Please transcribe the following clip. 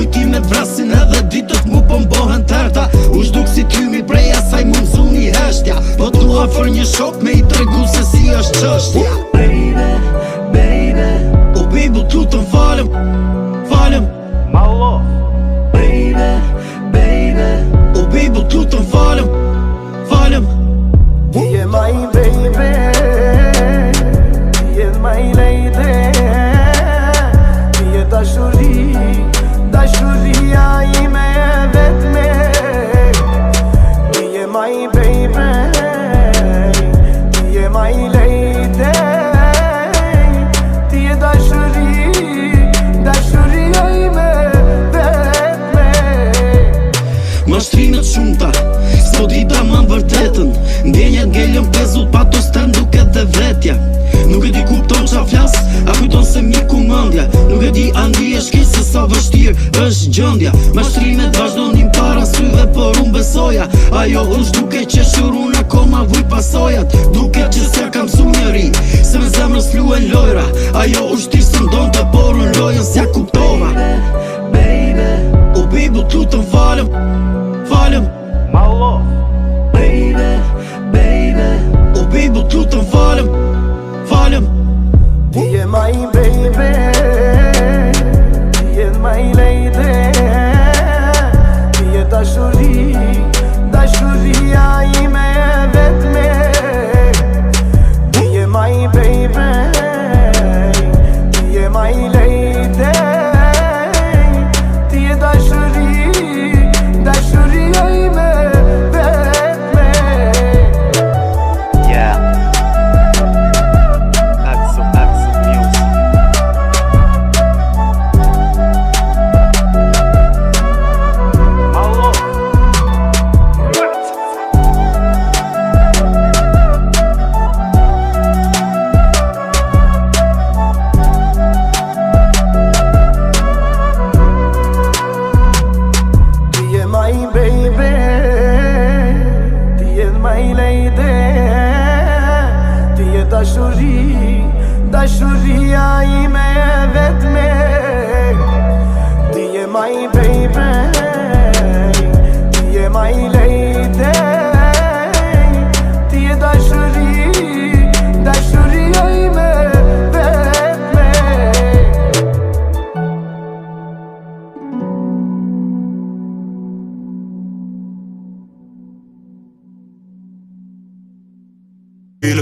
Kujtimet vrasin edhe ditët mu po mbohen terta. U shduk si tymi prej asaj mu mzu një heshtja. Po t'u afër një shok me i tregu se si është qështja. Baby, baby, o baby t'lutëm falem, falem. Malo, Baby, baby, o baby t'lutëm falem, falem. Ti je my baby, ti je my lady. Ti je dashuri, dashuria ime e vetme. Ti je my baby, ti je my lady. Ti je dashuri, dashuria ime e vetme. Mashtrimet shumta, s'po dita ma vërtetën. Ndjenjet ngellën pezut pa to stem duke dhe vretja. Nuk e di kupton qa flas, a kujton se mi ku mëndja. Nuk e di andi e shkej se sa vështir është gjëndja. Mashtrimet vazhdonin para syve por unë besoja. Ajo është duke që shurun akoma vuj pasojat. Duke që s'ja kam su njëri, se me zemrës luen lojra. Ajo është tirë së ndonte por unë lojën s'ja kuptova. Baby, o baby t'lutëm falem, falem. malo, Baby, baby, o baby t'lutëm falem, falem. Ti je my baby, ti je my lady. Ti je dashuri, dashuria ime e vetme. Ti je my baby, ti je my lady. Ti je dashuri, dashuria ime e vetme. yeah. That's some music. Malo, Ti je my baby, ti je my lady. Ti je dashuri, dashuria ime e vetme. Ti je my baby.